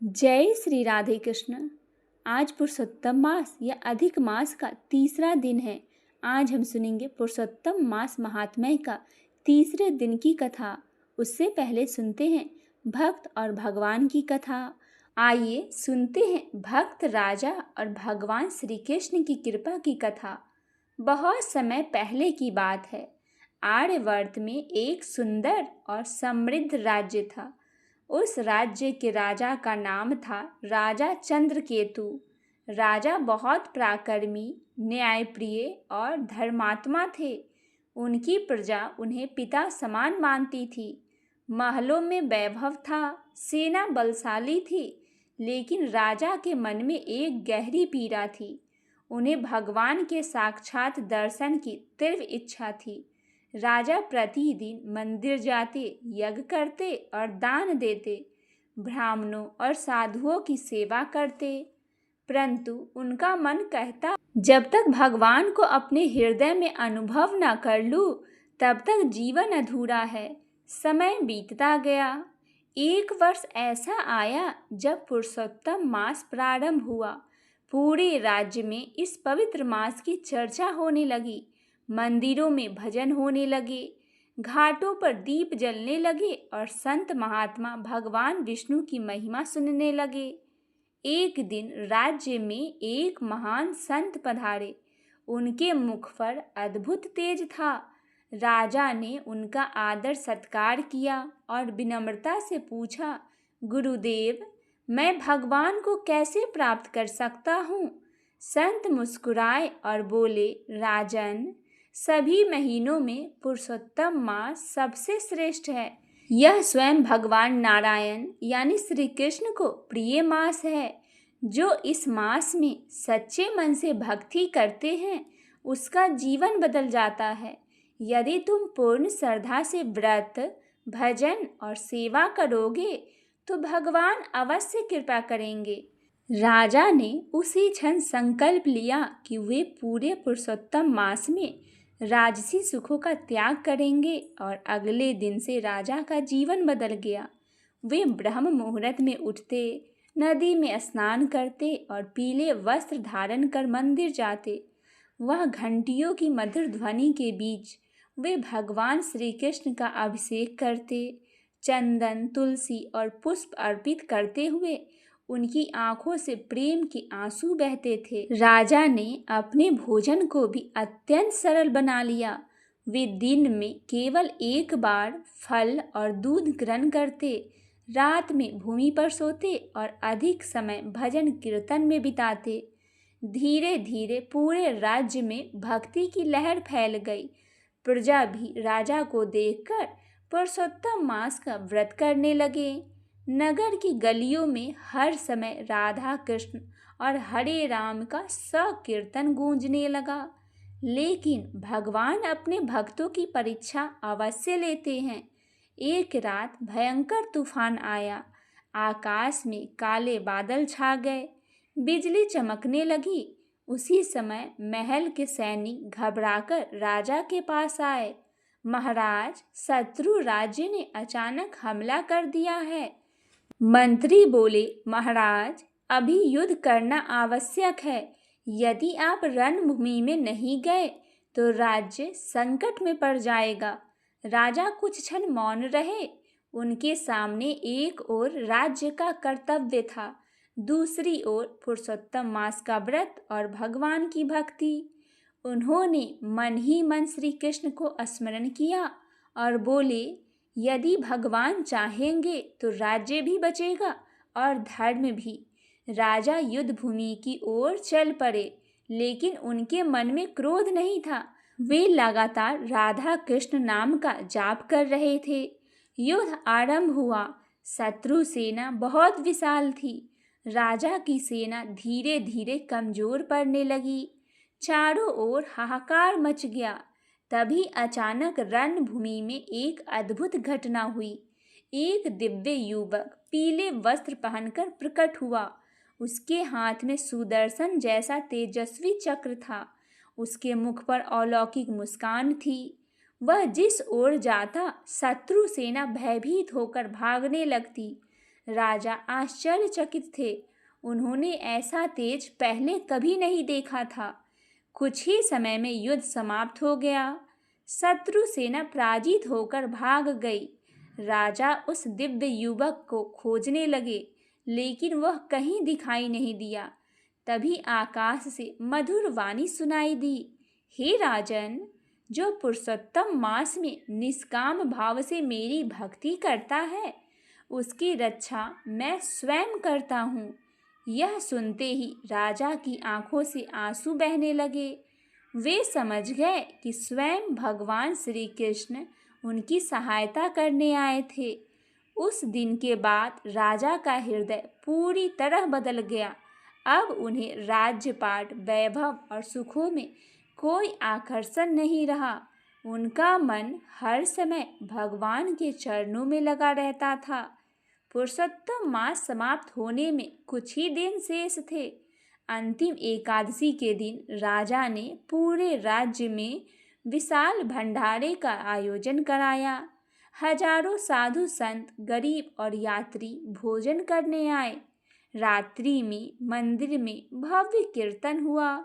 जय श्री राधे कृष्ण। आज पुरुषोत्तम मास या अधिक मास का तीसरा दिन है। आज हम सुनेंगे पुरुषोत्तम मास महात्म्य का तीसरे दिन की कथा। उससे पहले सुनते हैं भक्त और भगवान की कथा। आइए सुनते हैं भक्त राजा और भगवान श्री कृष्ण की कृपा की कथा। बहुत समय पहले की बात है। आर्यवर्त में एक सुंदर और समृद्ध राज्य था। उस राज्य के राजा का नाम था राजा चंद्रकेतु। राजा बहुत पराक्रमी, न्यायप्रिय और धर्मात्मा थे। उनकी प्रजा उन्हें पिता समान मानती थी। महलों में वैभव था, सेना बलशाली थी, लेकिन राजा के मन में एक गहरी पीड़ा थी। उन्हें भगवान के साक्षात दर्शन की तीव्र इच्छा थी। राजा प्रतिदिन मंदिर जाते, यज्ञ करते और दान देते, ब्राह्मणों और साधुओं की सेवा करते, परंतु उनका मन कहता, जब तक भगवान को अपने हृदय में अनुभव न कर लूं, तब तक जीवन अधूरा है। समय बीतता गया। एक वर्ष ऐसा आया जब पुरुषोत्तम मास प्रारंभ हुआ। पूरे राज्य में इस पवित्र मास की चर्चा होने लगी। मंदिरों में भजन होने लगे, घाटों पर दीप जलने लगे और संत महात्मा भगवान विष्णु की महिमा सुनने लगे। एक दिन राज्य में एक महान संत पधारे। उनके मुख पर अद्भुत तेज था। राजा ने उनका आदर सत्कार किया और विनम्रता से पूछा, गुरुदेव, मैं भगवान को कैसे प्राप्त कर सकता हूँ? संत मुस्कुराए और बोले, राजन, सभी महीनों में पुरुषोत्तम मास सबसे श्रेष्ठ है। यह स्वयं भगवान नारायण यानी श्री कृष्ण को प्रिय मास है। जो इस मास में सच्चे मन से भक्ति करते हैं, उसका जीवन बदल जाता है। यदि तुम पूर्ण श्रद्धा से व्रत, भजन और सेवा करोगे तो भगवान अवश्य कृपा करेंगे। राजा ने उसी क्षण संकल्प लिया कि वे पूरे पुरुषोत्तम मास में राजसी सुखों का त्याग करेंगे और अगले दिन से राजा का जीवन बदल गया। वे ब्रह्म मुहूर्त में उठते, नदी में स्नान करते और पीले वस्त्र धारण कर मंदिर जाते। वह घंटियों की मधुर ध्वनि के बीच वे भगवान श्री कृष्ण का अभिषेक करते। चंदन, तुलसी और पुष्प अर्पित करते हुए उनकी आंखों से प्रेम के आंसू बहते थे। राजा ने अपने भोजन को भी अत्यंत सरल बना लिया। वे दिन में केवल एक बार फल और दूध ग्रहण करते, रात में भूमि पर सोते और अधिक समय भजन कीर्तन में बिताते। धीरे धीरे पूरे राज्य में भक्ति की लहर फैल गई। प्रजा भी राजा को देखकर पुरुषोत्तम मास का व्रत करने लगे। नगर की गलियों में हर समय राधा कृष्ण और हरे राम का संकीर्तन गूंजने लगा। लेकिन भगवान अपने भक्तों की परीक्षा अवश्य लेते हैं। एक रात भयंकर तूफान आया। आकाश में काले बादल छा गए, बिजली चमकने लगी। उसी समय महल के सैनिक घबराकर राजा के पास आए। महाराज, शत्रु राज्य ने अचानक हमला कर दिया है। मंत्री बोले, महाराज, अभी युद्ध करना आवश्यक है। यदि आप रणभूमि में नहीं गए तो राज्य संकट में पड़ जाएगा। राजा कुछ क्षण मौन रहे। उनके सामने एक ओर राज्य का कर्तव्य था, दूसरी ओर पुरुषोत्तम मास का व्रत और भगवान की भक्ति। उन्होंने मन ही मन श्री कृष्ण को स्मरण किया और बोले, यदि भगवान चाहेंगे तो राज्य भी बचेगा और धर्म भी। राजा युद्ध भूमि की ओर चल पड़े, लेकिन उनके मन में क्रोध नहीं था। वे लगातार राधा कृष्ण नाम का जाप कर रहे थे। युद्ध आरंभ हुआ। शत्रु सेना बहुत विशाल थी। राजा की सेना धीरे धीरे कमजोर पड़ने लगी। चारों ओर हाहाकार मच गया। तभी अचानक रणभूमि में एक अद्भुत घटना हुई। एक दिव्य युवक पीले वस्त्र पहनकर प्रकट हुआ। उसके हाथ में सुदर्शन जैसा तेजस्वी चक्र था। उसके मुख पर अलौकिक मुस्कान थी। वह जिस ओर जाता, शत्रु सेना भयभीत होकर भागने लगती। राजा आश्चर्यचकित थे। उन्होंने ऐसा तेज पहले कभी नहीं देखा था। कुछ ही समय में युद्ध समाप्त हो गया। शत्रु सेना पराजित होकर भाग गई। राजा उस दिव्य युवक को खोजने लगे, लेकिन वह कहीं दिखाई नहीं दिया। तभी आकाश से मधुर वाणी सुनाई दी, हे राजन, जो पुरुषोत्तम मास में निष्काम भाव से मेरी भक्ति करता है, उसकी रक्षा मैं स्वयं करता हूँ। यह सुनते ही राजा की आंखों से आंसू बहने लगे। वे समझ गए कि स्वयं भगवान श्री कृष्ण उनकी सहायता करने आए थे। उस दिन के बाद राजा का हृदय पूरी तरह बदल गया। अब उन्हें राज्यपाट, वैभव और सुखों में कोई आकर्षण नहीं रहा। उनका मन हर समय भगवान के चरणों में लगा रहता था। पुरुषोत्तम मास समाप्त होने में कुछ ही दिन शेष थे। अंतिम एकादशी के दिन राजा ने पूरे राज्य में विशाल भंडारे का आयोजन कराया। हजारों साधु संत, गरीब और यात्री भोजन करने आए। रात्रि में मंदिर में भव्य कीर्तन हुआ।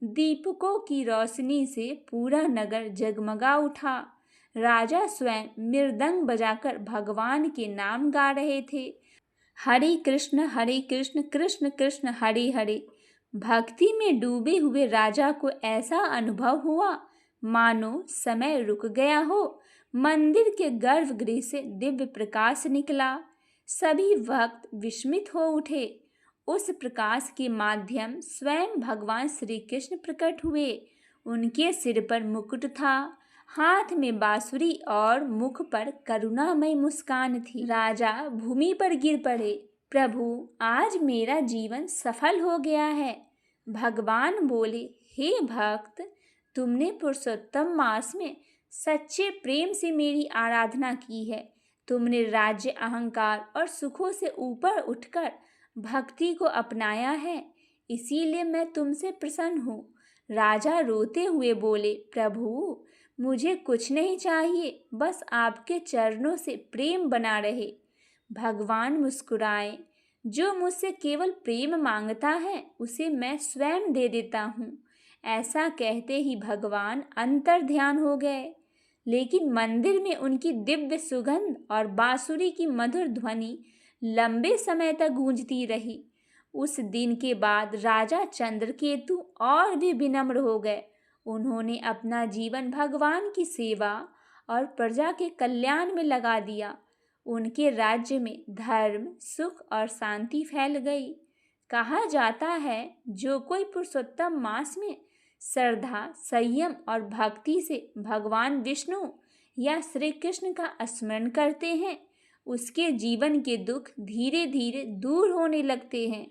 दीपकों की रोशनी से पूरा नगर जगमगा उठा। राजा स्वयं मृदंग बजाकर भगवान के नाम गा रहे थे, हरे कृष्ण कृष्ण कृष्ण हरे हरे। भक्ति में डूबे हुए राजा को ऐसा अनुभव हुआ मानो समय रुक गया हो। मंदिर के गर्भगृह से दिव्य प्रकाश निकला। सभी भक्त विस्मित हो उठे। उस प्रकाश के माध्यम स्वयं भगवान श्री कृष्ण प्रकट हुए। उनके सिर पर मुकुट था, हाथ में बांसुरी और मुख पर करुणामय मुस्कान थी। राजा भूमि पर गिर पड़े। प्रभु, आज मेरा जीवन सफल हो गया है। भगवान बोले, हे भक्त, तुमने पुरुषोत्तम मास में सच्चे प्रेम से मेरी आराधना की है। तुमने राज्य, अहंकार और सुखों से ऊपर उठकर भक्ति को अपनाया है, इसीलिए मैं तुमसे प्रसन्न हूँ। राजा रोते हुए बोले, प्रभु, मुझे कुछ नहीं चाहिए, बस आपके चरणों से प्रेम बना रहे। भगवान मुस्कुराए, जो मुझसे केवल प्रेम मांगता है उसे मैं स्वयं दे देता हूँ। ऐसा कहते ही भगवान अंतर ध्यान हो गए। लेकिन मंदिर में उनकी दिव्य सुगंध और बांसुरी की मधुर ध्वनि लंबे समय तक गूंजती रही। उस दिन के बाद राजा चंद्रकेतु और भी विनम्र हो गए। उन्होंने अपना जीवन भगवान की सेवा और प्रजा के कल्याण में लगा दिया। उनके राज्य में धर्म, सुख और शांति फैल गई। कहा जाता है, जो कोई पुरुषोत्तम मास में श्रद्धा, संयम और भक्ति से भगवान विष्णु या श्री कृष्ण का स्मरण करते हैं, उसके जीवन के दुख धीरे धीरे दूर होने लगते हैं।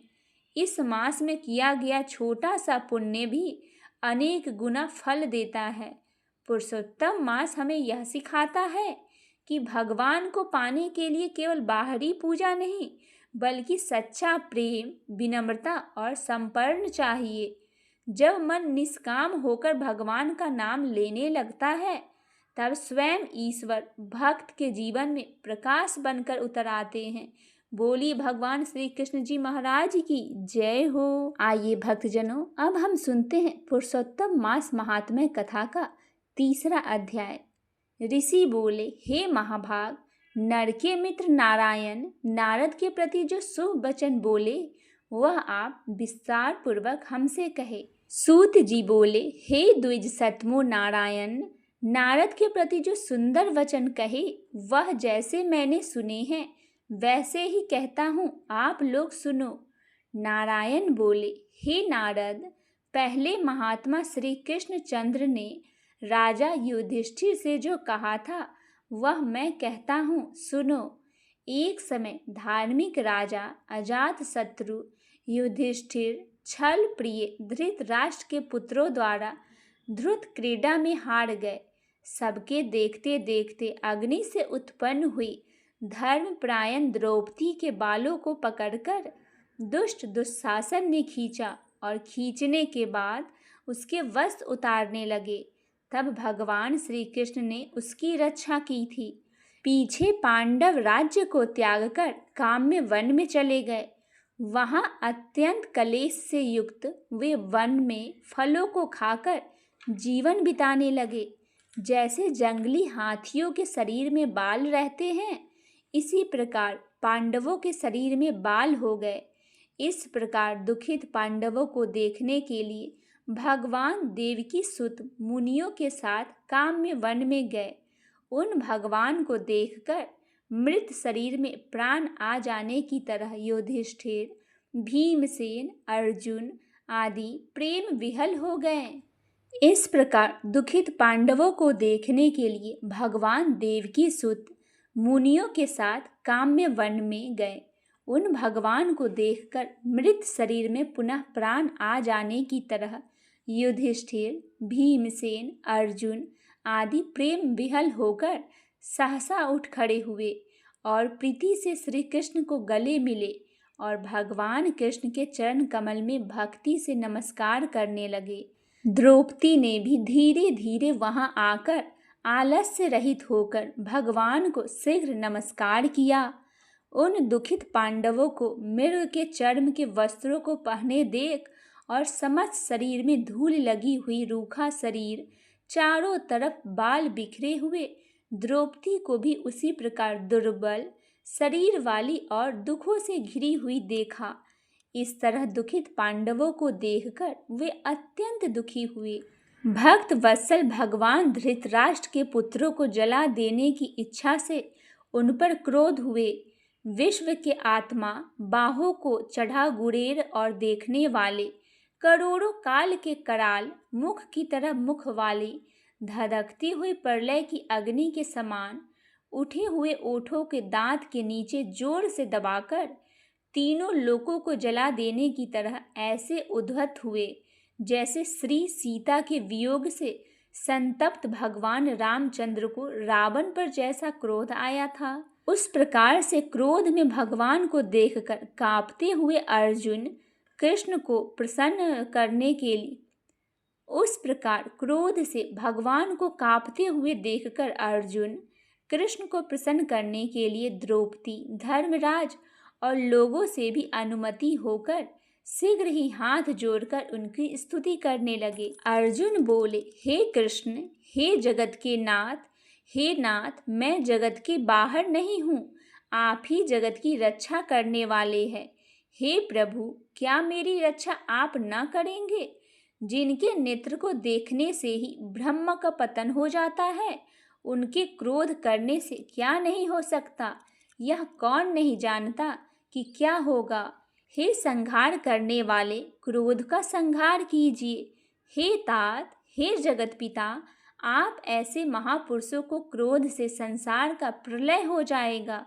इस मास में किया गया छोटा सा पुण्य भी अनेक गुना फल देता है। पुरुषोत्तम मास हमें यह सिखाता है कि भगवान को पाने के लिए केवल बाहरी पूजा नहीं, बल्कि सच्चा प्रेम, विनम्रता और समर्पण चाहिए। जब मन निष्काम होकर भगवान का नाम लेने लगता है, तब स्वयं ईश्वर भक्त के जीवन में प्रकाश बनकर उतर आते हैं। बोली भगवान श्री कृष्ण जी महाराज की जय हो। आइए भक्तजनों, अब हम सुनते हैं पुरुषोत्तम मास महात्म्य कथा का तीसरा अध्याय। ऋषि बोले, हे महाभाग, नर के मित्र नारायण नारद के प्रति जो शुभ वचन बोले, वह आप विस्तार पूर्वक हमसे कहे। सूत जी बोले, हे द्विज सतमो नारायण, नारद के प्रति जो सुंदर वचन कहे, वह जैसे मैंने सुने हैं वैसे ही कहता हूँ, आप लोग सुनो। नारायण बोले, हे नारद, पहले महात्मा श्री कृष्णचंद्र ने राजा युधिष्ठिर से जो कहा था, वह मैं कहता हूँ, सुनो। एक समय धार्मिक राजा अजातशत्रु युधिष्ठिर छल प्रिय धृतराष्ट्र के पुत्रों द्वारा ध्रुत क्रीड़ा में हार गए। सबके देखते देखते अग्नि से उत्पन्न हुई धर्मपरायण द्रौपदी के बालों को पकड़कर दुष्ट दुशासन ने खींचा और खींचने के बाद उसके वस्त्र उतारने लगे। तब भगवान श्री कृष्ण ने उसकी रक्षा की थी। पीछे पांडव राज्य को त्याग कर काम्य वन में चले गए। वहां अत्यंत कलेश से युक्त वे वन में फलों को खाकर जीवन बिताने लगे। जैसे जंगली हाथियों के शरीर में बाल रहते हैं, इसी प्रकार पांडवों के शरीर में बाल हो गए। इस प्रकार दुखित पांडवों को देखने के लिए भगवान देवकी सुत मुनियों के साथ काम्य वन में गए। उन भगवान को देखकर मृत शरीर में प्राण आ जाने की तरह युधिष्ठिर, भीमसेन, अर्जुन आदि प्रेम विहल हो गए। इस प्रकार दुखित पांडवों को देखने के लिए भगवान देवकी सुत मुनियों के साथ काम्य वन में गए। उन भगवान को देखकर मृत शरीर में पुनः प्राण आ जाने की तरह युधिष्ठिर, भीमसेन, अर्जुन आदि प्रेम विहल होकर सहसा उठ खड़े हुए और प्रीति से श्री कृष्ण को गले मिले और भगवान कृष्ण के चरण कमल में भक्ति से नमस्कार करने लगे। द्रौपदी ने भी धीरे धीरे वहां आकर आलस्य रहित होकर भगवान को शीघ्र नमस्कार किया। उन दुखित पांडवों को मृग के चर्म के वस्त्रों को पहने देख और समस्त शरीर में धूल लगी हुई रूखा शरीर, चारों तरफ बाल बिखरे हुए द्रौपदी को भी उसी प्रकार दुर्बल शरीर वाली और दुखों से घिरी हुई देखा। इस तरह दुखित पांडवों को देखकर वे अत्यंत दुखी हुए। भक्त वत्सल भगवान धृतराष्ट्र के पुत्रों को जला देने की इच्छा से उन पर क्रोध हुए। विश्व के आत्मा, बाहों को चढ़ा गुरेर और देखने वाले, करोड़ों काल के कराल, मुख की तरह मुख वाली, धधकती हुई प्रलय की अग्नि के समान उठे हुए ओठों के दांत के नीचे जोर से दबाकर तीनों लोकों को जला देने की तरह ऐसे उद्धत हुए जैसे श्री सीता के वियोग से संतप्त भगवान रामचंद्र को रावण पर जैसा क्रोध आया था। उस प्रकार से क्रोध में भगवान को देखकर कांपते हुए अर्जुन कृष्ण को प्रसन्न करने के लिए उस प्रकार क्रोध से भगवान को कांपते हुए देखकर अर्जुन कृष्ण को प्रसन्न करने के लिए द्रौपदी, धर्मराज और लोगों से भी अनुमति होकर शीघ्र ही हाथ जोड़कर उनकी स्तुति करने लगे। अर्जुन बोले, हे कृष्ण, हे जगत के नाथ, हे नाथ, मैं जगत के बाहर नहीं हूँ, आप ही जगत की रक्षा करने वाले हैं। हे प्रभु, क्या मेरी रक्षा आप न करेंगे? जिनके नेत्र को देखने से ही ब्रह्म का पतन हो जाता है, उनके क्रोध करने से क्या नहीं हो सकता, यह कौन नहीं जानता कि क्या होगा। हे संहार करने वाले, क्रोध का संहार कीजिए। हे तात, हे जगत पिता, आप ऐसे महापुरुषों को क्रोध से संसार का प्रलय हो जाएगा।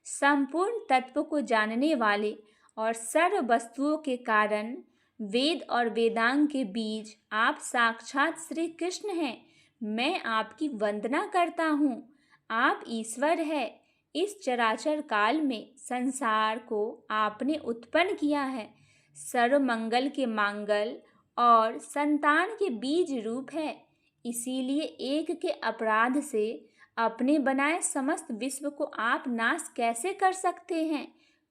संपूर्ण तत्व को जानने वाले और सर्व वस्तुओं के कारण, वेद और वेदांग के बीज आप साक्षात श्री कृष्ण हैं। मैं आपकी वंदना करता हूँ। आप ईश्वर है। इस चराचर काल में संसार को आपने उत्पन्न किया है। सर्व मंगल के मांगल और संतान के बीज रूप है। इसीलिए एक के अपराध से अपने बनाए समस्त विश्व को आप नाश कैसे कर सकते हैं?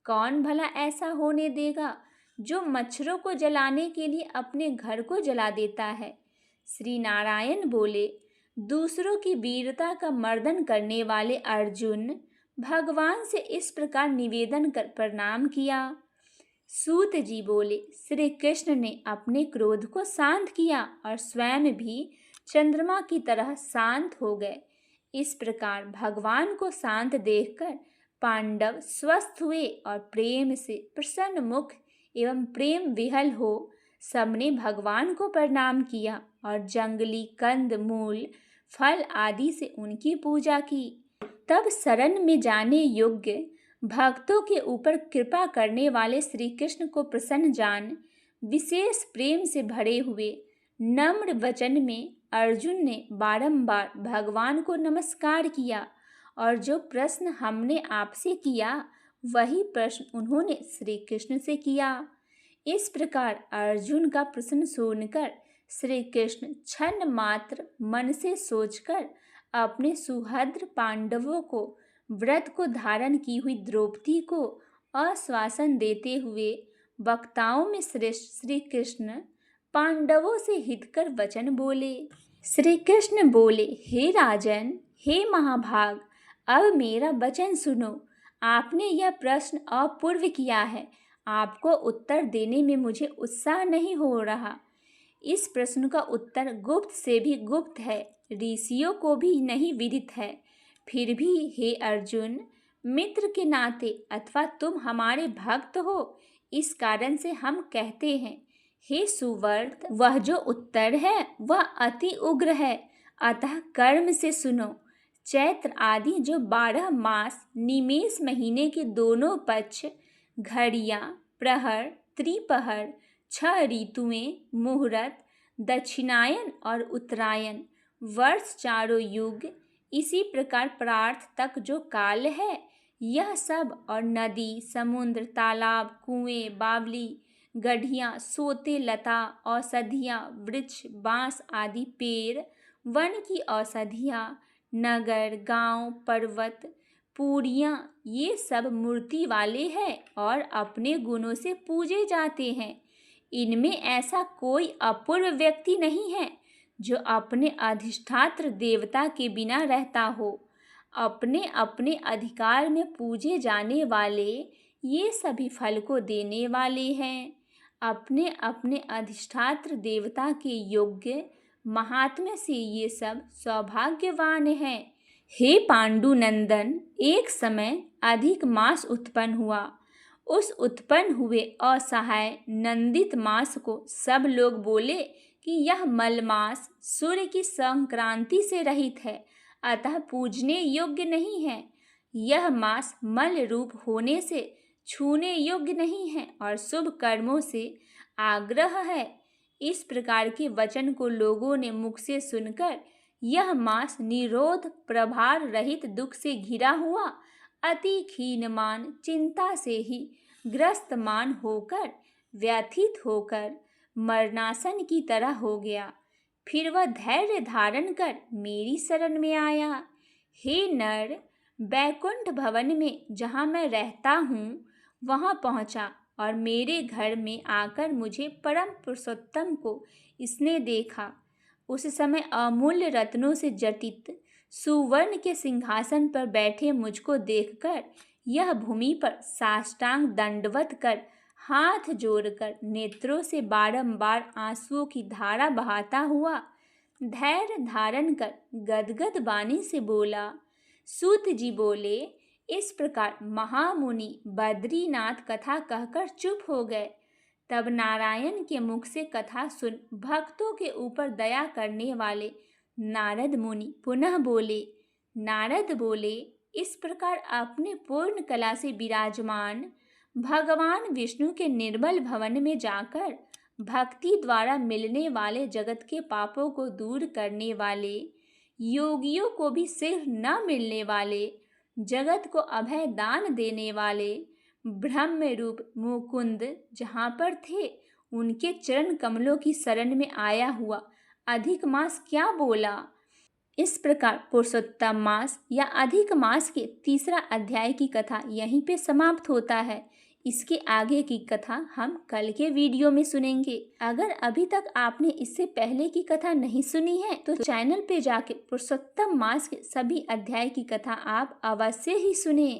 कौन भला ऐसा होने देगा जो मच्छरों को जलाने के लिए अपने घर को जला देता है? श्री नारायण बोले, दूसरों की वीरता का मर्दन करने वाले अर्जुन भगवान से इस प्रकार निवेदन कर प्रणाम किया। सूत जी बोले, श्री कृष्ण ने अपने क्रोध को शांत किया और स्वयं भी चंद्रमा की तरह शांत हो गए। इस प्रकार भगवान को शांत देखकर पांडव स्वस्थ हुए और प्रेम से प्रसन्न मुख एवं प्रेम विहल हो सबने भगवान को प्रणाम किया और जंगली कंद मूल फल आदि से उनकी पूजा की। तब शरण में जाने योग्य भक्तों के ऊपर कृपा करने वाले श्री कृष्ण को प्रसन्न जान विशेष प्रेम से भरे हुए नम्र वचन में अर्जुन ने बारंबार भगवान को नमस्कार किया और जो प्रश्न हमने आपसे किया वही प्रश्न उन्होंने श्री कृष्ण से किया। इस प्रकार अर्जुन का प्रश्न सुनकर श्री कृष्ण क्षण मात्र मन से सोचकर अपने सुहृद पांडवों को व्रत को धारण की हुई द्रौपदी को आश्वासन देते हुए वक्ताओं में श्रेष्ठ श्री कृष्ण पांडवों से हितकर वचन बोले। श्री कृष्ण बोले, हे राजन, हे महाभाग, अब मेरा वचन सुनो। आपने यह प्रश्न अपूर्व किया है। आपको उत्तर देने में मुझे उत्साह नहीं हो रहा। इस प्रश्न का उत्तर गुप्त से भी गुप्त है, ऋषियों को भी नहीं विदित है। फिर भी हे अर्जुन, मित्र के नाते अथवा तुम हमारे भक्त हो, इस कारण से हम कहते हैं, हे सुव्रत, वह जो उत्तर है वह अति उग्र है, अतः कर्म से सुनो। चैत्र आदि जो 12 मास निमेष महीने के दोनों पक्ष, घड़ियां, प्रहर, त्रिपहर, 6 ऋतुएं, मुहूर्त, दक्षिणायन और उत्तरायण, वर्ष चारों युग, इसी प्रकार प्रार्थ तक जो काल है, यह सब और नदी, समुद्र, तालाब, कुएं, बावली, गड्ढियाँ, सोते, लता, औषधियाँ, वृक्ष, बांस आदि पेड़, वन की औषधियाँ, नगर, गांव, पर्वत, पूरियाँ, ये सब मूर्ति वाले हैं और अपने गुणों से पूजे जाते हैं। इनमें ऐसा कोई अपूर्व व्यक्ति नहीं है जो अपने अधिष्ठात्र देवता के बिना रहता हो। अपने अपने अधिकार में पूजे जाने वाले ये सभी फल को देने वाले हैं। अपने अपने अधिष्ठात्र देवता के योग्य महात्म्य से ये सब सौभाग्यवान हैं। हे पांडुनंदन, एक समय अधिक मास उत्पन्न हुआ। उस उत्पन्न हुए असहाय नंदित मास को सब लोग बोले कि यह मलमास सूर्य की संक्रांति से रहित है, अतः पूजने योग्य नहीं है। यह मास मल रूप होने से छूने योग्य नहीं है और शुभ कर्मों से आग्रह है। इस प्रकार के वचन को लोगों ने मुख से सुनकर यह मास निरोध प्रभार रहित दुख से घिरा हुआ अति खीनमान चिंता से ही ग्रस्तमान होकर व्यथित होकर मरणासन की तरह हो गया। फिर वह धैर्य धारण कर मेरी शरण में आया। हे नर, बैकुंठ भवन में जहाँ मैं रहता हूँ वहाँ पहुँचा और मेरे घर में आकर मुझे परम पुरुषोत्तम को इसने देखा। उस समय अमूल्य रत्नों से जटित सुवर्ण के सिंहासन पर बैठे मुझको देखकर यह भूमि पर साष्टांग दंडवत कर हाथ जोड़कर नेत्रों से बारंबार आंसुओं की धारा बहाता हुआ धैर्य धारण कर गदगद वाणी से बोला। सूत जी बोले, इस प्रकार महामुनि बद्रीनाथ कथा कहकर चुप हो गए। तब नारायण के मुख से कथा सुन भक्तों के ऊपर दया करने वाले नारद मुनि पुनः बोले। नारद बोले, इस प्रकार अपने पूर्ण कला से विराजमान भगवान विष्णु के निर्मल भवन में जाकर भक्ति द्वारा मिलने वाले जगत के पापों को दूर करने वाले, योगियों को भी शीघ्र न मिलने वाले, जगत को अभय दान देने वाले ब्रह्म रूप मुकुंद जहाँ पर थे उनके चरण कमलों की शरण में आया हुआ अधिक मास क्या बोला। इस प्रकार पुरुषोत्तम मास या अधिक मास के 3 अध्याय की कथा यहीं पे समाप्त होता है। इसके आगे की कथा हम कल के वीडियो में सुनेंगे। अगर अभी तक आपने इससे पहले की कथा नहीं सुनी है तो चैनल पे जाके पुरुषोत्तम मास के सभी अध्याय की कथा आप अवश्य ही सुने।